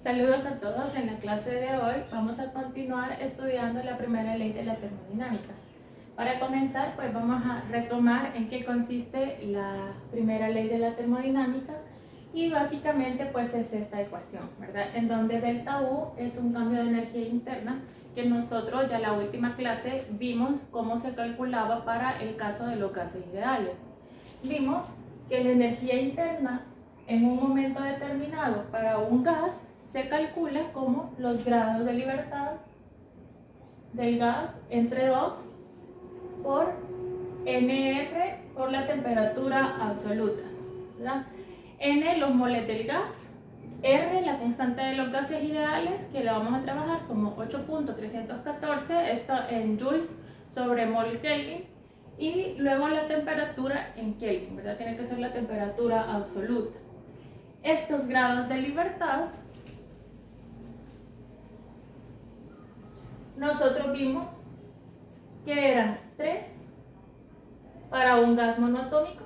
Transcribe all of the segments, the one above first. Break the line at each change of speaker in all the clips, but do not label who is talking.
Saludos a todos. En la clase de hoy vamos a continuar estudiando la primera ley de la termodinámica. Para comenzar, pues vamos a retomar en qué consiste la primera ley de la termodinámica y básicamente pues es esta ecuación, ¿verdad? En donde delta U es un cambio de energía interna que nosotros ya en la última clase vimos cómo se calculaba para el caso de los gases ideales. Vimos que la energía interna en un momento determinado para un gas se calcula como los grados de libertad del gas entre 2 por NR por la temperatura absoluta, ¿verdad? N, los moles del gas, R, la constante de los gases ideales, que la vamos a trabajar como 8.314, esto en joules sobre mol Kelvin, y luego la temperatura en Kelvin, ¿verdad? Tiene que ser la temperatura absoluta. Estos grados de libertad nosotros vimos que eran 3 para un gas monoatómico,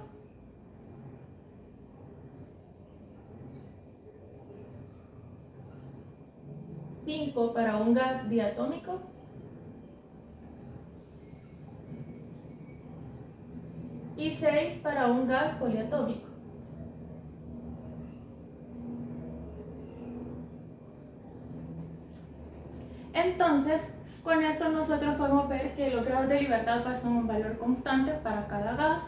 5 para un gas diatómico y 6 para un gas poliatómico. Entonces, con esto nosotros podemos ver que los grados de libertad pues, son un valor constante para cada gas.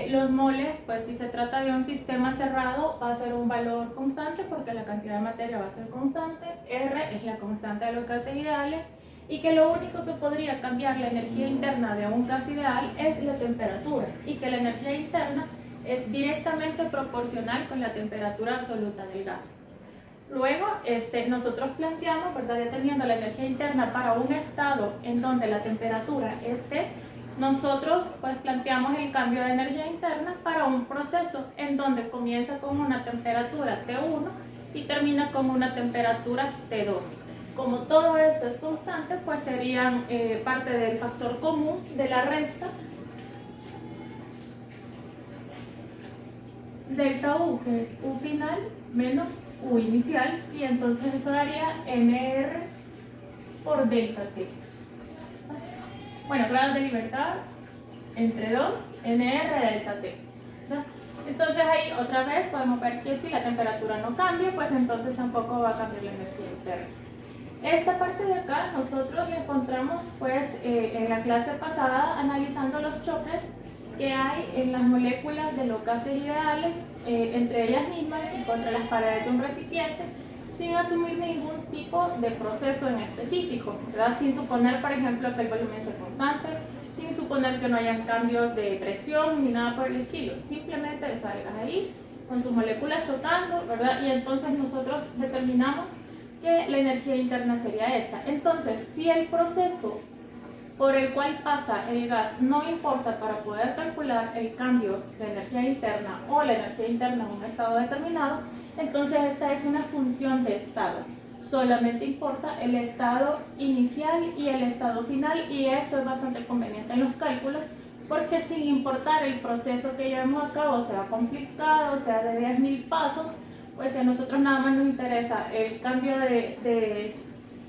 Los moles, pues si se trata de un sistema cerrado, va a ser un valor constante porque la cantidad de materia va a ser constante. R es la constante de los gases ideales y que lo único que podría cambiar la energía interna de un gas ideal es la temperatura y que la energía interna es directamente proporcional con la temperatura absoluta del gas. Luego, nosotros planteamos, ¿verdad? Ya teniendo la energía interna para un estado en donde la temperatura esté, nosotros pues planteamos el cambio de energía interna para un proceso en donde comienza con una temperatura T1 y termina con una temperatura T2. Como todo esto es constante, pues serían parte del factor común de la resta delta U, que es U final menos U inicial, y entonces eso daría NR por delta T. Bueno, grados de libertad entre 2, NR delta T. Entonces ahí otra vez podemos ver que si la temperatura no cambia, pues entonces tampoco va a cambiar la energía interna. Esta parte de acá nosotros la encontramos pues en la clase pasada analizando los choques que hay en las moléculas de los gases ideales entre ellas mismas y contra las paredes de un recipiente sin asumir ningún tipo de proceso en específico, ¿verdad? Sin suponer, por ejemplo, que el volumen sea constante, sin suponer que no hayan cambios de presión ni nada por el estilo, simplemente salgan ahí con sus moléculas chocando, ¿verdad? Y entonces nosotros determinamos que la energía interna sería esta. Entonces, si el proceso por el cual pasa el gas no importa para poder calcular el cambio de energía interna o la energía interna en un estado determinado, entonces esta es una función de estado. Solamente importa el estado inicial y el estado final, y esto es bastante conveniente en los cálculos porque sin importar el proceso que llevemos a cabo, sea complicado, sea de 10.000 pasos, pues a nosotros nada más nos interesa el cambio de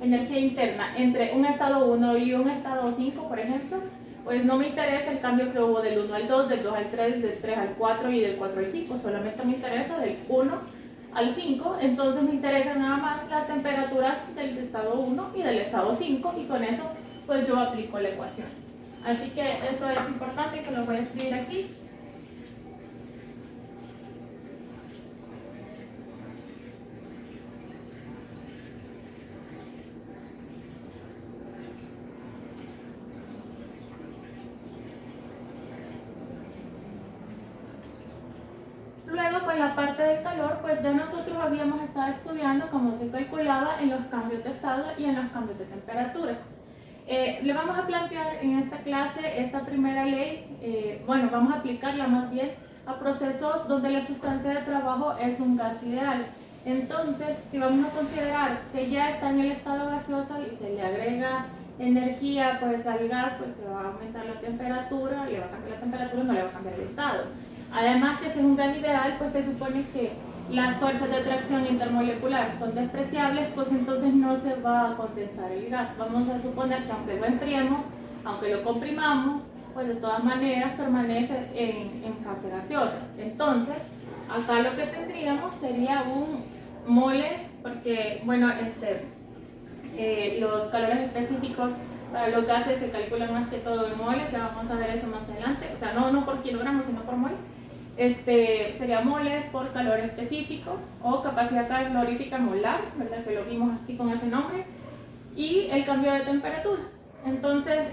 energía interna entre un estado 1 y un estado 5, por ejemplo, pues no me interesa el cambio que hubo del 1 al 2, del 2 al 3, del 3 al 4 y del 4 al 5, solamente me interesa del 1 al 5, entonces me interesan nada más las temperaturas del estado 1 y del estado 5 y con eso pues yo aplico la ecuación. Así que esto es importante y se lo voy a escribir aquí. Luego con la parte del calor, pues ya nosotros habíamos estado estudiando cómo se calculaba en los cambios de estado y en los cambios de temperatura. Le vamos a plantear en esta clase esta primera ley, bueno, vamos a aplicarla más bien a procesos donde la sustancia de trabajo es un gas ideal. Entonces, si vamos a considerar que ya está en el estado gaseoso y se le agrega energía pues al gas, pues se va a aumentar la temperatura, le va a cambiar la temperatura, no le va a cambiar el estado. Además que si es un gas ideal, pues se supone que las fuerzas de atracción intermolecular son despreciables, pues entonces no se va a condensar el gas. Vamos a suponer que aunque lo enfriemos, aunque lo comprimamos, pues de todas maneras permanece en fase gaseosa. Entonces, acá lo que tendríamos sería un moles, porque bueno, los calores específicos para los gases se calculan más que todo en moles, ya vamos a ver eso más adelante, o sea, no por kilogramos, sino por mol. Sería moles por calor específico o capacidad calorífica molar, ¿verdad? Que lo vimos así con ese nombre, y el cambio de temperatura. Entonces,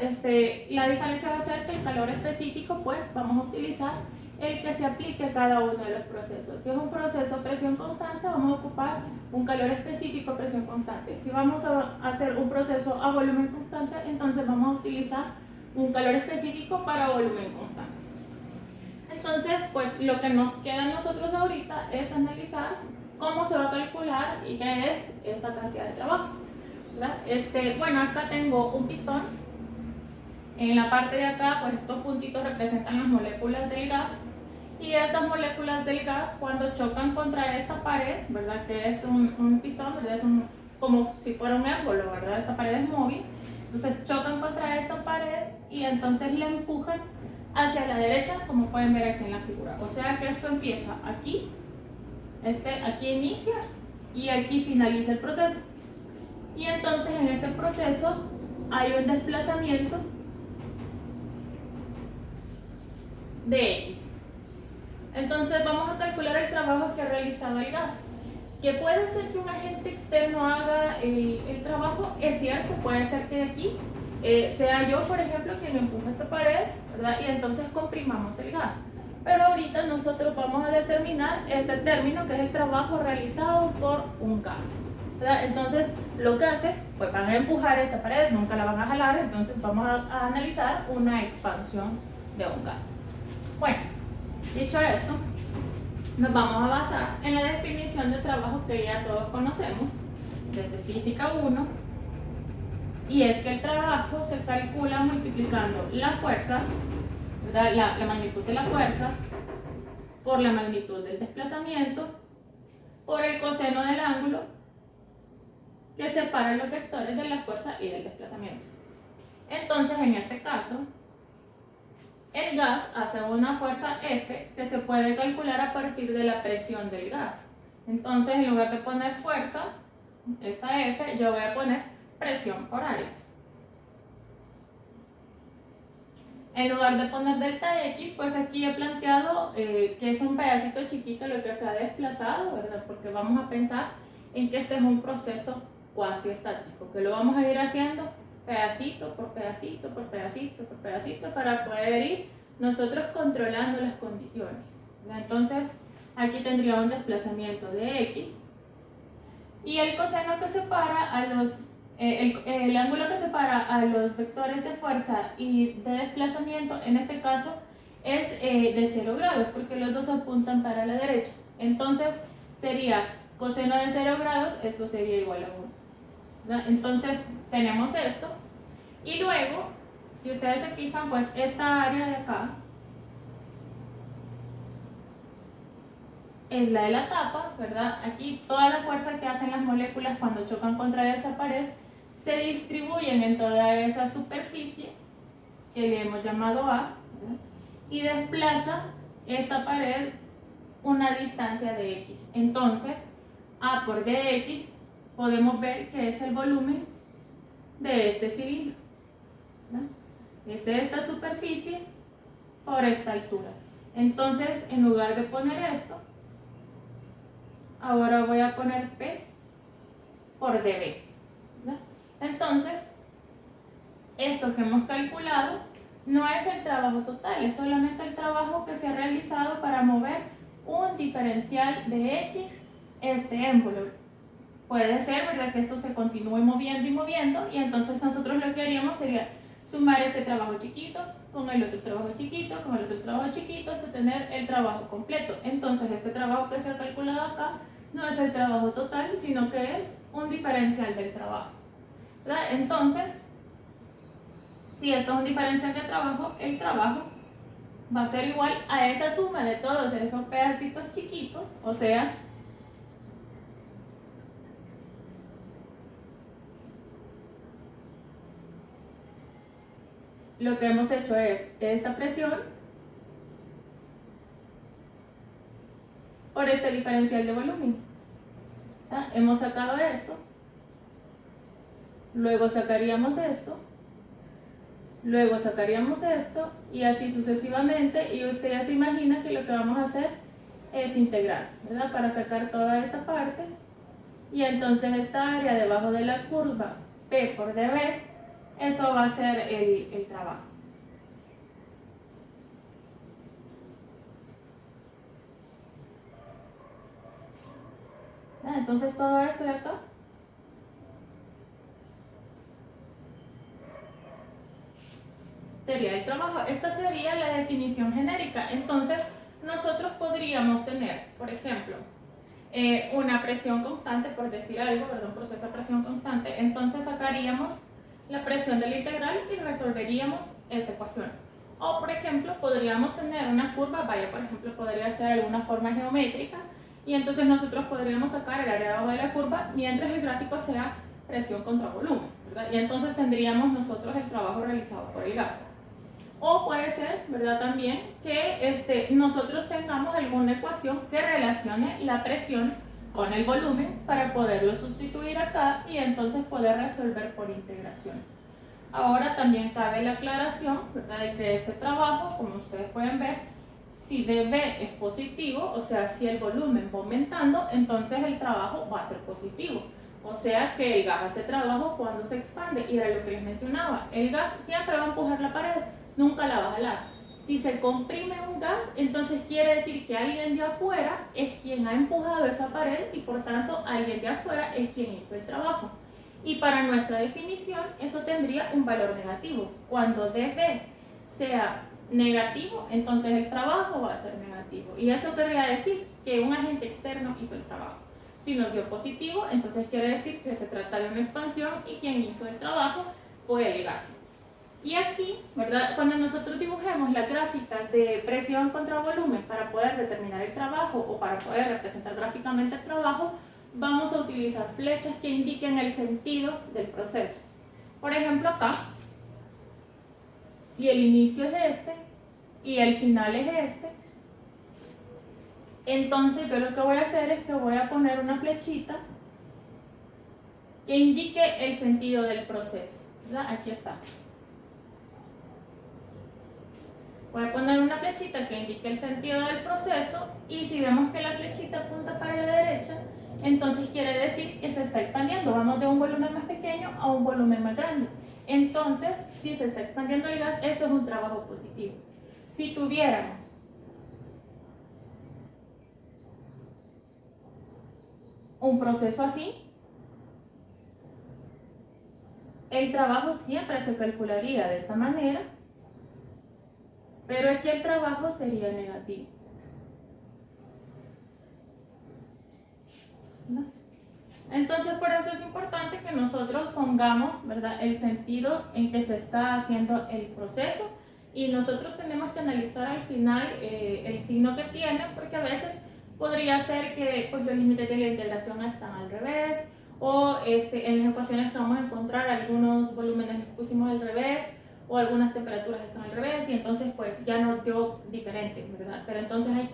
la diferencia va a ser que el calor específico, pues vamos a utilizar el que se aplique a cada uno de los procesos. Si es un proceso a presión constante, vamos a ocupar un calor específico a presión constante. Si vamos a hacer un proceso a volumen constante, entonces vamos a utilizar un calor específico para volumen constante. Entonces, pues lo que nos queda a nosotros ahorita es analizar cómo se va a calcular y qué es esta cantidad de trabajo, ¿verdad? Bueno, acá tengo un pistón. En la parte de acá, pues estos puntitos representan las moléculas del gas. Y estas moléculas del gas, cuando chocan contra esta pared, ¿verdad? Que es un pistón, ¿verdad? Es como si fuera un émbolo, ¿verdad? Esta pared es móvil. Entonces chocan contra esta pared y entonces la empujan hacia la derecha, como pueden ver aquí en la figura. O sea que esto empieza aquí, aquí inicia y aquí finaliza el proceso. Y entonces en este proceso hay un desplazamiento de X. Entonces vamos a calcular el trabajo que ha realizado el gas. Que puede ser que un agente externo haga el trabajo, es cierto, puede ser que de aquí sea yo, por ejemplo, quien empuja esta pared, ¿verdad? Y entonces comprimamos el gas. Pero ahorita nosotros vamos a determinar este término que es el trabajo realizado por un gas, ¿verdad? Entonces los gases pues van a empujar esta pared, nunca la van a jalar, entonces vamos a analizar una expansión de un gas. Bueno, dicho esto, nos vamos a basar en la definición de trabajo que ya todos conocemos desde Física 1, y es que el trabajo se calcula multiplicando la fuerza, ¿verdad? La magnitud de la fuerza por la magnitud del desplazamiento por el coseno del ángulo que separa los vectores de la fuerza y del desplazamiento. Entonces, en este caso, el gas hace una fuerza F que se puede calcular a partir de la presión del gas. Entonces, en lugar de poner fuerza, esta F, yo voy a poner presión por área. En lugar de poner delta X, pues aquí he planteado que es un pedacito chiquito lo que se ha desplazado, ¿verdad? Porque vamos a pensar en que este es un proceso cuasi estático, que lo vamos a ir haciendo pedacito por pedacito, por pedacito, por pedacito, para poder ir nosotros controlando las condiciones, ¿verdad? Entonces, aquí tendría un desplazamiento de X y el coseno que separa a los el ángulo que separa a los vectores de fuerza y de desplazamiento, en este caso, es de 0 grados, porque los dos apuntan para la derecha. Entonces, sería coseno de 0 grados, esto sería igual a 1. ¿Verdad? Entonces, tenemos esto. Y luego, si ustedes se fijan, pues esta área de acá es la de la tapa, ¿verdad? Aquí toda la fuerza que hacen las moléculas cuando chocan contra esa pared se distribuyen en toda esa superficie que le hemos llamado A, ¿verdad? Y desplaza esta pared una distancia de X. Entonces, A por dx podemos ver que es el volumen de este cilindro, ¿verdad? Es esta superficie por esta altura. Entonces, en lugar de poner esto, ahora voy a poner P por dB, ¿verdad? Entonces, esto que hemos calculado no es el trabajo total, es solamente el trabajo que se ha realizado para mover un diferencial de X, este émbolo. Puede ser, ¿verdad?, que esto se continúe moviendo y moviendo, y entonces nosotros lo que haríamos sería sumar este trabajo chiquito con el otro trabajo chiquito, con el otro trabajo chiquito, hasta tener el trabajo completo. Entonces, este trabajo que se ha calculado acá no es el trabajo total, sino que es un diferencial del trabajo, ¿verdad? Entonces, si esto es un diferencial de trabajo, el trabajo va a ser igual a esa suma de todos esos pedacitos chiquitos, o sea, lo que hemos hecho es esta presión por este diferencial de volumen. ¿Ya? Hemos sacado esto, luego sacaríamos esto, luego sacaríamos esto y así sucesivamente, y usted ya se imagina que lo que vamos a hacer es integrar, ¿verdad? Para sacar toda esta parte, y entonces esta área debajo de la curva P por dB, eso va a ser el trabajo. ¿Ya? Entonces todo esto de acá sería el trabajo. Esta sería la definición genérica. Entonces nosotros podríamos tener, por ejemplo, una presión constante, por decir algo, ¿verdad? Un proceso de presión constante. Entonces sacaríamos la presión de la integral y resolveríamos esa ecuación. O por ejemplo, podríamos tener una curva, vaya, por ejemplo, podría ser alguna forma geométrica, y entonces nosotros podríamos sacar el área debajo de la curva mientras el gráfico sea presión contra volumen, ¿verdad? Y entonces tendríamos nosotros el trabajo realizado por el gas. O puede ser, ¿verdad? También que nosotros tengamos alguna ecuación que relacione la presión con el volumen para poderlo sustituir acá y entonces poder resolver por integración. Ahora también cabe la aclaración, ¿verdad? De que este trabajo, como ustedes pueden ver, si dB es positivo, o sea, si el volumen va aumentando, entonces el trabajo va a ser positivo. O sea que el gas hace trabajo cuando se expande, y era lo que les mencionaba, el gas siempre va a empujar la pared, nunca la va a jalar. Si se comprime un gas, entonces quiere decir que alguien de afuera es quien ha empujado esa pared y por tanto alguien de afuera es quien hizo el trabajo. Y para nuestra definición eso tendría un valor negativo. Cuando dB sea negativo, entonces el trabajo va a ser negativo. Y eso querría decir que un agente externo hizo el trabajo. Si nos dio positivo, entonces quiere decir que se trata de una expansión y quien hizo el trabajo fue el gas. Y aquí, ¿verdad? Cuando nosotros dibujemos las gráficas de presión contra volumen para poder determinar el trabajo o para poder representar gráficamente el trabajo, vamos a utilizar flechas que indiquen el sentido del proceso. Por ejemplo, acá, si el inicio es este y el final es este, entonces yo lo que voy a hacer es que voy a poner una flechita que indique el sentido del proceso, ¿verdad? Aquí está. Voy a poner una flechita que indique el sentido del proceso, y si vemos que la flechita apunta para la derecha, entonces quiere decir que se está expandiendo. Vamos de un volumen más pequeño a un volumen más grande. Entonces, si se está expandiendo el gas, eso es un trabajo positivo. Si tuviéramos un proceso así, el trabajo siempre se calcularía de esta manera, pero aquí el trabajo sería negativo. ¿No? Entonces, por eso es importante que nosotros pongamos, ¿verdad?, el sentido en que se está haciendo el proceso, y nosotros tenemos que analizar al final el signo que tiene, porque a veces podría ser que pues, los límites de la integración están al revés, o en las ecuaciones que vamos a encontrar algunos volúmenes los pusimos al revés, o algunas temperaturas están al revés, y entonces pues ya nos dio diferente, ¿verdad? Pero entonces hay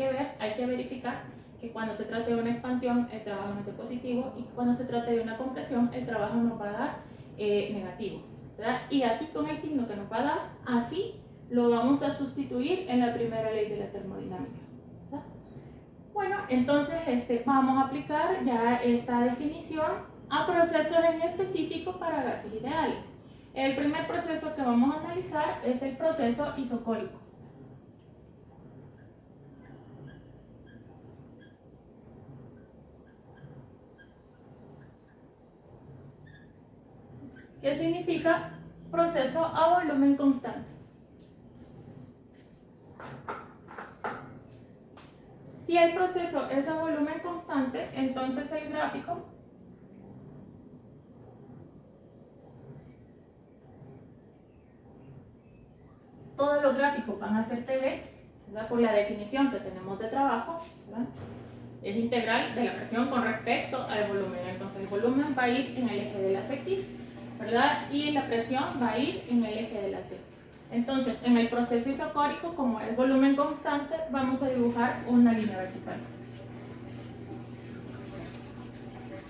que verificar que cuando se trate de una expansión el trabajo nos dé positivo, y cuando se trate de una compresión el trabajo nos va a dar negativo, ¿verdad? Y así con el signo que nos va a dar, así lo vamos a sustituir en la primera ley de la termodinámica, ¿verdad? Bueno, entonces vamos a aplicar ya esta definición a procesos en específico para gases ideales. El primer proceso que vamos a analizar es el proceso isocórico. ¿Qué significa proceso a volumen constante? Si el proceso es a volumen constante, entonces el gráfico todos los gráficos van a ser PV, ¿verdad? Por la definición que tenemos de trabajo, ¿verdad? Es integral de la presión con respecto al volumen. Entonces el volumen va a ir en el eje de las X, ¿verdad? Y la presión va a ir en el eje de las Y. Entonces, en el proceso isocórico, como es volumen constante, vamos a dibujar una línea vertical.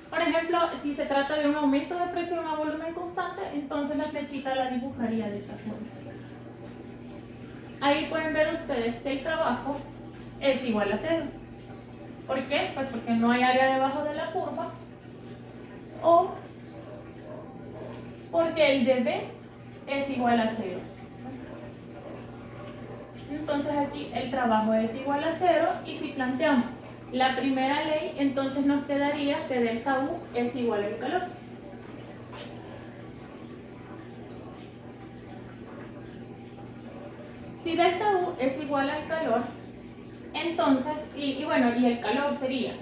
Por ejemplo, si se trata de un aumento de presión a volumen constante, entonces la flechita la dibujaría de esta forma. Ahí pueden ver ustedes que el trabajo es igual a 0. ¿Por qué? Pues porque no hay área debajo de la curva, o porque el dB es igual a 0. Entonces aquí el trabajo es igual a 0, y si planteamos la primera ley, entonces nos quedaría que delta U es igual al calor. Si delta U es igual al calor, entonces, y el calor sería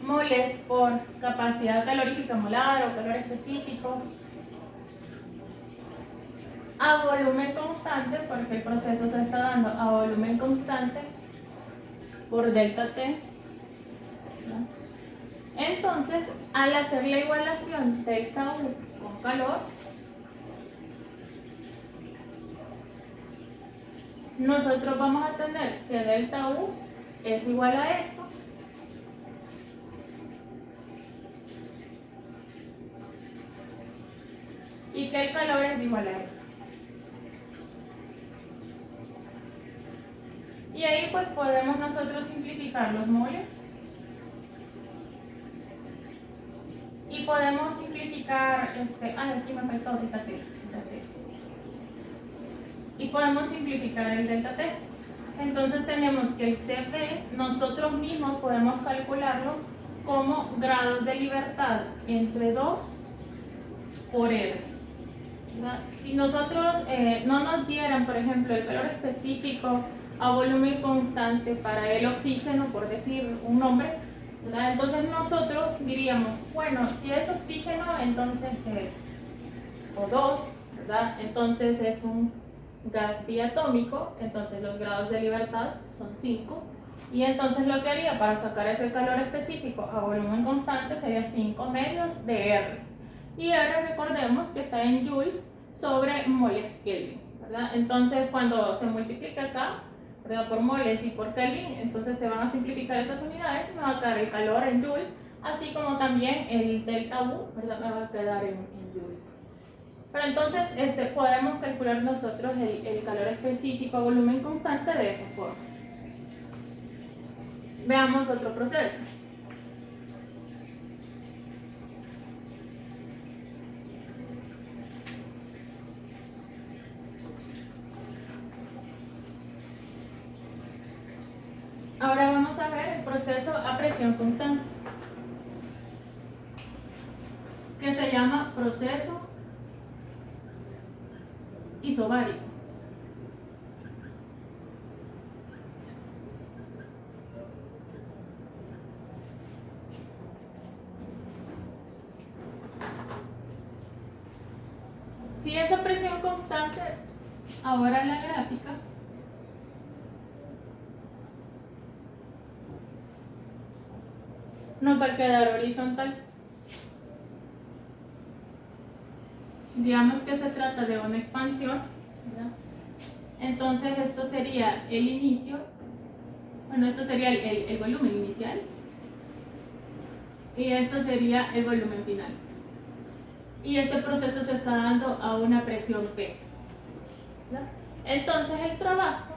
moles por capacidad calorífica molar o calor específico a volumen constante, porque el proceso se está dando a volumen constante por delta T. Entonces, al hacer la igualación delta U con calor, nosotros vamos a tener que delta U es igual a esto, y que el calor es igual a esto. Y ahí pues podemos nosotros simplificar los moles. Y podemos simplificar, aquí me faltó delta T. Y podemos simplificar el delta T. Entonces tenemos que el Cp nosotros mismos podemos calcularlo como grados de libertad entre 2 por R. Si nosotros no nos dieran, por ejemplo, el calor específico a volumen constante para el oxígeno, por decir un nombre, ¿verdad? Entonces nosotros diríamos, bueno, si es oxígeno, entonces es O2, ¿verdad? Entonces es un gas diatómico, entonces los grados de libertad son 5, y entonces lo que haría para sacar ese calor específico a volumen constante sería 5 medios de R, y R recordemos que está en joules sobre moles Kelvin, ¿verdad? Entonces cuando se multiplica acá, ¿verdad?, por moles y por Kelvin, entonces se van a simplificar esas unidades y me va a quedar el calor en joules, así como también el delta U, ¿verdad?, me va a quedar en joules. Pero entonces podemos calcular nosotros el calor específico a volumen constante de esa forma. Veamos otro proceso. Ahora vamos a ver el proceso a presión constante, que se llama proceso isobárico. Si esa presión constante, ahora en la gráfica, nos va a quedar horizontal. Digamos que se trata de una expansión, ¿verdad? Entonces esto sería el inicio, bueno, esto sería el volumen inicial, y esto sería el volumen final. Y este proceso se está dando a una presión P, ¿verdad? Entonces el trabajo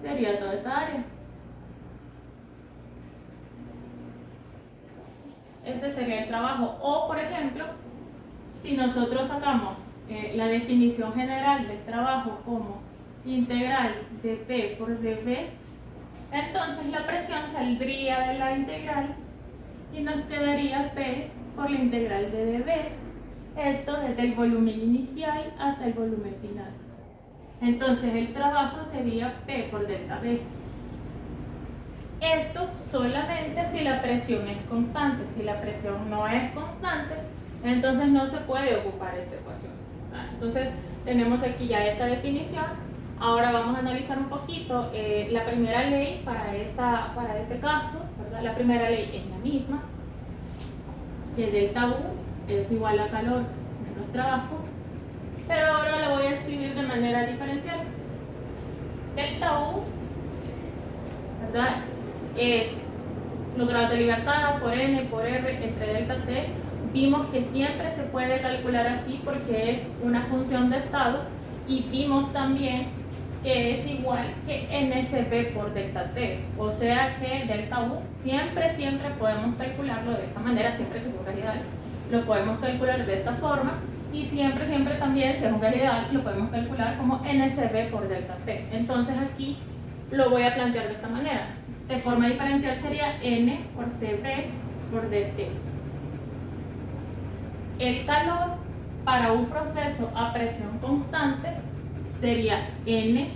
sería toda esta área. Este sería el trabajo. O, por ejemplo, si nosotros sacamos la definición general del trabajo como integral de P por dV, entonces la presión saldría de la integral y nos quedaría P por la integral de dV. Esto desde el volumen inicial hasta el volumen final. Entonces el trabajo sería P por delta V. Esto solamente si la presión es constante. Si la presión no es constante, entonces no se puede ocupar esta ecuación. Entonces tenemos aquí ya esta definición. Ahora vamos a analizar un poquito la primera ley para este caso, ¿verdad? La primera ley es la misma, que delta U es igual a calor menos trabajo, pero ahora la voy a escribir de manera diferencial. Delta U, ¿verdad?, es los grados de libertad por N por R entre delta T. Vimos que siempre se puede calcular así porque es una función de estado, y vimos también que es igual que NSB por delta T, o sea que delta U siempre podemos calcularlo de esta manera, siempre que sea un gas ideal lo podemos calcular de esta forma, y siempre también, si es un gas ideal, lo podemos calcular como NSB por delta T. Entonces aquí lo voy a plantear de esta manera. De forma diferencial sería N por CB por DT. El calor para un proceso a presión constante sería N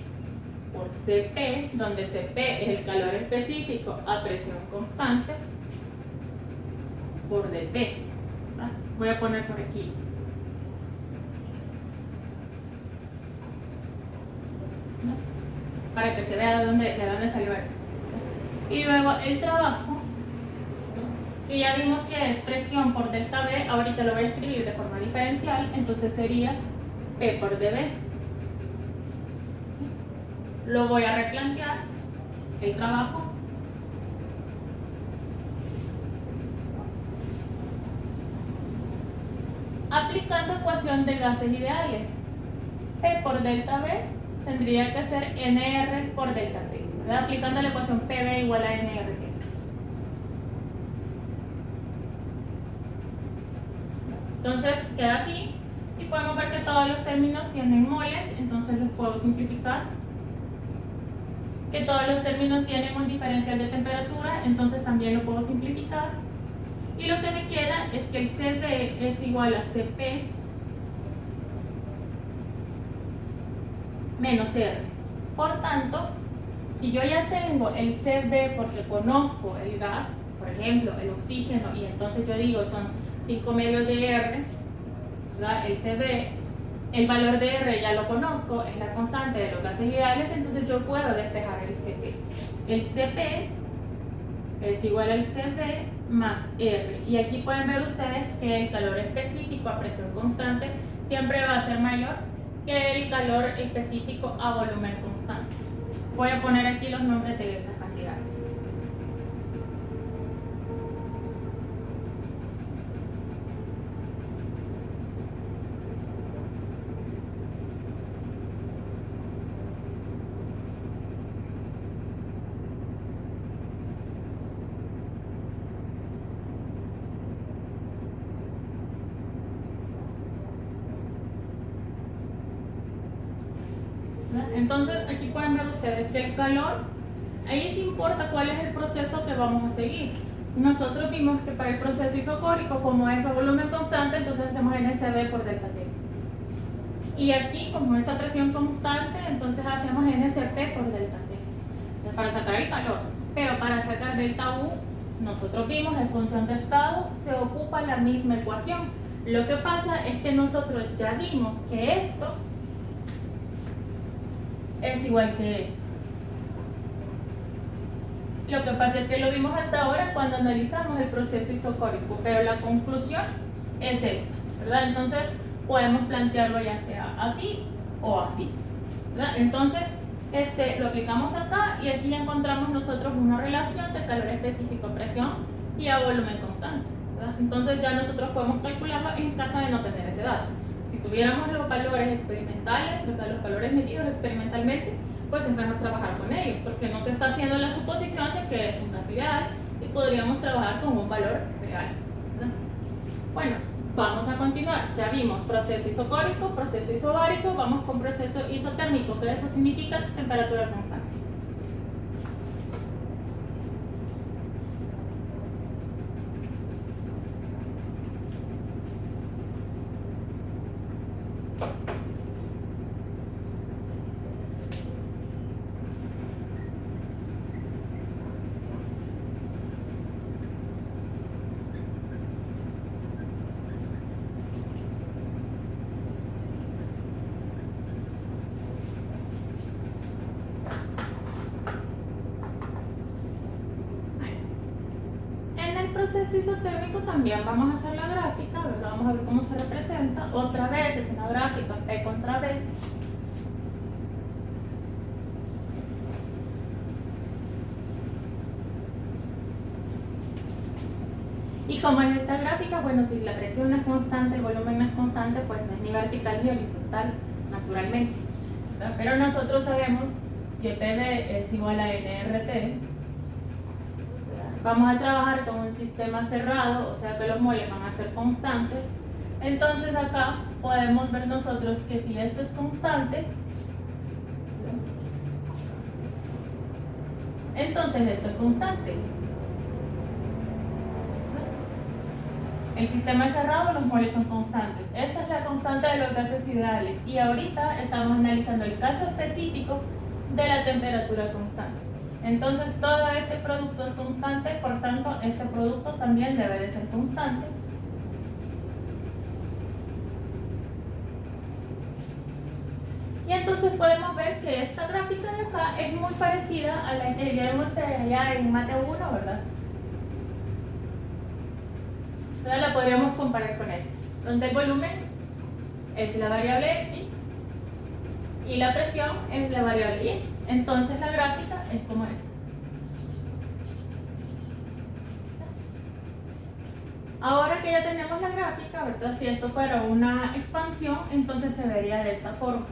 por Cp, donde Cp es el calor específico a presión constante, por dT. Voy a poner por aquí. Para que se vea de dónde salió esto. Y luego el trabajo, que ya vimos que es presión por delta V, ahorita lo voy a escribir de forma diferencial, entonces sería P por dV. Lo voy a replantear, el trabajo. Aplicando ecuación de gases ideales, P por delta V tendría que ser NR por delta T, ¿verdad? Aplicando la ecuación PV igual a NR. Entonces queda así, y podemos ver que todos los términos tienen moles, entonces los puedo simplificar. Que todos los términos tienen un diferencial de temperatura, entonces también lo puedo simplificar. Y lo que me queda es que el CD es igual a Cp menos R. Por tanto, si yo ya tengo el Cb porque conozco el gas, por ejemplo, el oxígeno, y entonces yo digo son 5 medios de R, ¿verdad? El Cb, el valor de R ya lo conozco, es la constante de los gases ideales, entonces yo puedo despejar el Cp. El Cp es igual al Cv más R. Y aquí pueden ver ustedes que el calor específico a presión constante siempre va a ser mayor que el calor específico a volumen constante. Voy a poner aquí los nombres de esas cantidades. Entonces aquí pueden ver ustedes que el calor, ahí sí importa cuál es el proceso que vamos a seguir. Nosotros vimos que para el proceso isocórico, como es a volumen constante, entonces hacemos NCB por delta T. Y aquí, como es a presión constante, entonces hacemos NCP por delta T, para sacar el calor. Pero para sacar delta U, nosotros vimos en función de estado, se ocupa la misma ecuación. Lo que pasa es que nosotros ya vimos que esto es igual que esto. Lo que pasa es que lo vimos hasta ahora cuando analizamos el proceso isocórico, pero la conclusión es esta, ¿verdad? Entonces podemos plantearlo ya sea así o así, ¿verdad? Entonces lo aplicamos acá, y aquí encontramos nosotros una relación de calor específico a presión y a volumen constante, ¿verdad? Entonces ya nosotros podemos calcularlo en caso de no tener ese dato. Si tuviéramos los valores experimentales, los valores medidos experimentalmente, pues es mejor trabajar con ellos, porque no se está haciendo la suposición de que es un gas ideal y podríamos trabajar con un valor real, ¿verdad? Bueno, vamos a continuar. Ya vimos proceso isocórico, proceso isobárico, vamos con proceso isotérmico, que eso significa temperatura constante. proceso isotérmico también vamos a hacer la gráfica, ¿verdad? Vamos a ver cómo se representa. Otra vez es una gráfica P contra B. Y como es esta gráfica, bueno, si la presión es constante, el volumen no es constante, pues no es ni vertical ni horizontal, naturalmente, ¿verdad? Pero nosotros sabemos que PV es igual a nRT. Vamos a trabajar con un sistema cerrado, o sea que los moles van a ser constantes. Entonces acá podemos ver nosotros que si esto es constante, entonces esto es constante. El sistema es cerrado, los moles son constantes. Esta es la constante de los gases ideales. Y ahorita estamos analizando el caso específico de la temperatura constante. Entonces todo este producto es constante, por tanto este producto también debe de ser constante. Y entonces podemos ver que esta gráfica de acá es muy parecida a la que vieron ustedes allá en Mate 1, ¿verdad? Entonces la podríamos comparar con esta, donde el volumen es la variable X y la presión es la variable Y. Entonces la gráfica es como esta. Ahora que ya tenemos la gráfica, ¿verdad? Si esto fuera una expansión, entonces se vería de esta forma.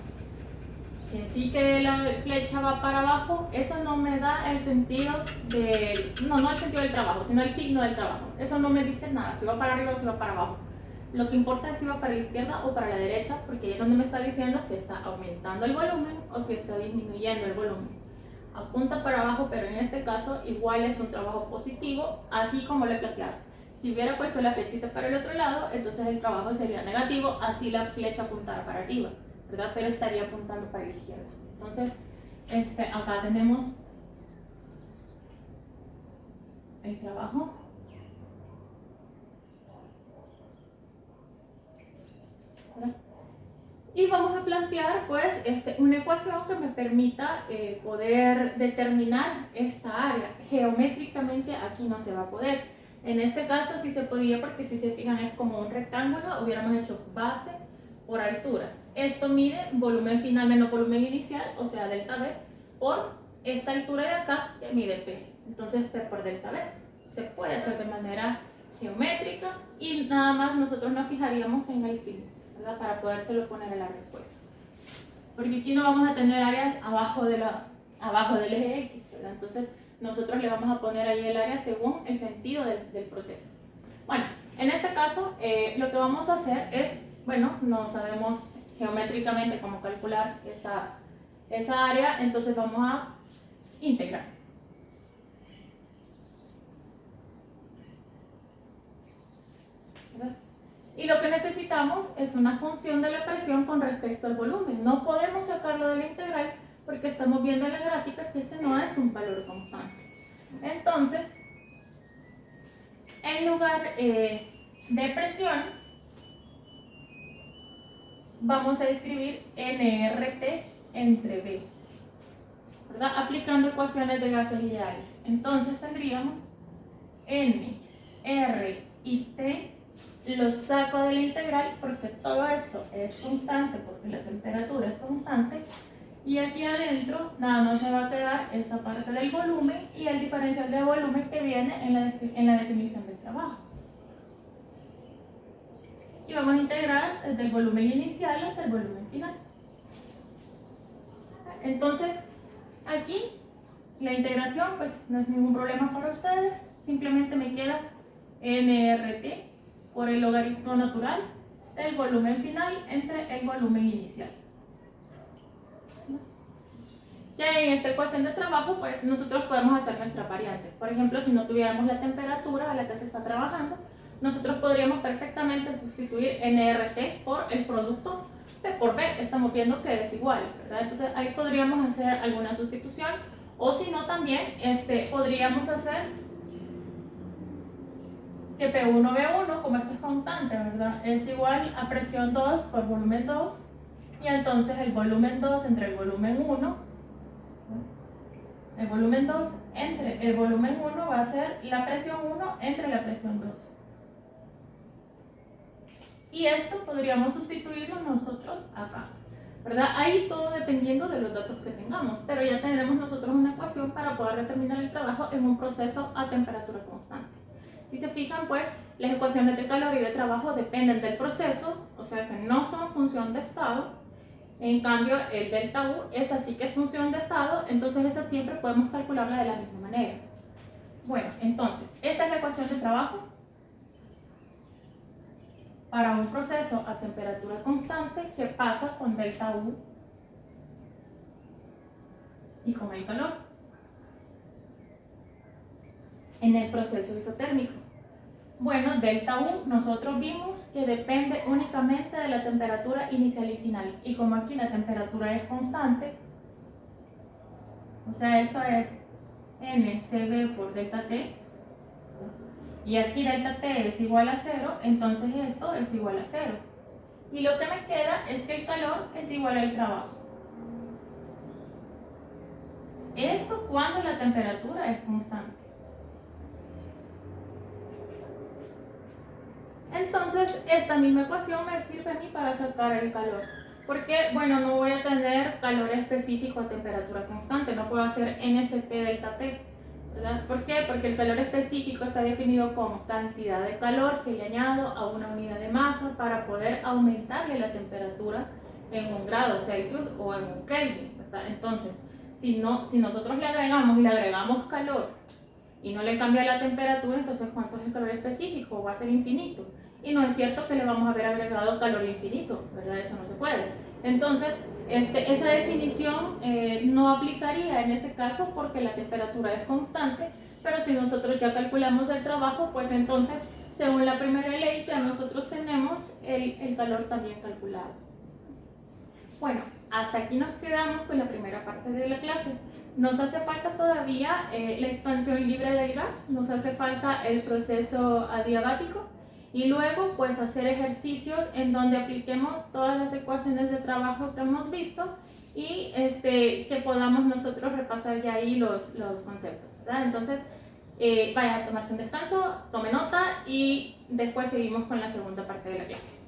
Que sí que la flecha va para abajo, eso no me da el sentido del... No el sentido del trabajo, sino el signo del trabajo. Eso no me dice nada, si va para arriba o si va para abajo. Lo que importa es si va para la izquierda o para la derecha, porque ahí es donde me está diciendo si está aumentando el volumen o si está disminuyendo el volumen. Apunta para abajo, pero en este caso igual es un trabajo positivo, así como lo he planteado. Si hubiera puesto la flechita para el otro lado, entonces el trabajo sería negativo, así la flecha apuntara para arriba, ¿verdad? Pero estaría apuntando para la izquierda. Entonces, acá tenemos el trabajo. ¿Verdad? Y vamos a plantear pues una ecuación que me permita poder determinar esta área. Geométricamente aquí no se va a poder. En este caso sí se podía, porque si se fijan es como un rectángulo, hubiéramos hecho base por altura. Esto mide volumen final menos volumen inicial, o sea delta B, por esta altura de acá que mide P. Entonces P por delta B. Se puede hacer de manera geométrica y nada más nosotros nos fijaríamos en el signo, ¿verdad? Para podérselo poner en la respuesta. Porque aquí no vamos a tener áreas abajo del eje X, ¿verdad? Entonces nosotros le vamos a poner ahí el área según el sentido del proceso. Bueno, en este caso lo que vamos a hacer es, bueno, no sabemos geométricamente cómo calcular esa área, entonces vamos a integrar. ¿Verdad? Y lo que necesitamos es una función de la presión con respecto al volumen. No podemos sacarlo de la integral porque estamos viendo en la gráfica que este no es un valor constante. Entonces, en lugar de presión, vamos a escribir nRT entre B, ¿verdad? Aplicando ecuaciones de gases ideales. Entonces tendríamos N, R y T, los saco de la integral porque todo esto es constante, porque la temperatura es constante. Y aquí adentro nada más me va a quedar esa parte del volumen y el diferencial de volumen que viene en la definición del trabajo. Y vamos a integrar desde el volumen inicial hasta el volumen final. Entonces, aquí la integración pues no es ningún problema para ustedes, simplemente me queda nRT por el logaritmo natural del volumen final entre el volumen inicial. Ya en esta ecuación de trabajo, pues nosotros podemos hacer nuestras variantes. Por ejemplo, si no tuviéramos la temperatura a la que se está trabajando, nosotros podríamos perfectamente sustituir nRT por el producto P por B. Estamos viendo que es igual, ¿verdad? Entonces ahí podríamos hacer alguna sustitución. O si no, también podríamos hacer que P1V1, como esto es constante, ¿verdad? Es igual a presión 2 por volumen 2. Y entonces el volumen 2 entre el volumen 1 el volumen 2 entre el volumen 1 va a ser la presión 1 entre la presión 2. Y esto podríamos sustituirlo nosotros acá, ¿verdad? Ahí todo dependiendo de los datos que tengamos, pero ya tenemos nosotros una ecuación para poder determinar el trabajo en un proceso a temperatura constante. Si se fijan, pues las ecuaciones de calor y de trabajo dependen del proceso, o sea que no son función de estado. En cambio, el delta U es así que es función de estado, entonces esa siempre podemos calcularla de la misma manera. Bueno, entonces, esta es la ecuación de trabajo para un proceso a temperatura constante que pasa con delta U y con el calor en el proceso isotérmico. Bueno, delta U nosotros vimos que depende únicamente de la temperatura inicial y final, y como aquí la temperatura es constante, o sea, esto es NCB por delta T, y aquí delta T es igual a 0, entonces esto es igual a 0. Y lo que me queda es que el calor es igual al trabajo. Esto cuando la temperatura es constante. Entonces, esta misma ecuación me sirve a mí para sacar el calor. Porque, bueno, no voy a tener calor específico a temperatura constante, no puedo hacer NCT delta T, ¿verdad? ¿Por qué? Porque el calor específico está definido como cantidad de calor que le añado a una unidad de masa para poder aumentarle la temperatura en 1 grado Celsius o en 1 Kelvin, ¿verdad? Entonces, si nosotros le agregamos calor y no le cambia la temperatura, entonces ¿cuánto es el calor específico? Va a ser infinito. Y no es cierto que le vamos a haber agregado calor infinito, ¿verdad? Eso no se puede. Entonces, esa definición no aplicaría en este caso porque la temperatura es constante, pero si nosotros ya calculamos el trabajo, pues entonces, según la primera ley, ya nosotros tenemos el calor también calculado. Bueno, hasta aquí nos quedamos con la primera parte de la clase. Nos hace falta todavía la expansión libre del gas, nos hace falta el proceso adiabático y luego pues hacer ejercicios en donde apliquemos todas las ecuaciones de trabajo que hemos visto y que podamos nosotros repasar ya ahí los conceptos, ¿verdad? Entonces vayan a tomarse un descanso, tome nota y después seguimos con la segunda parte de la clase.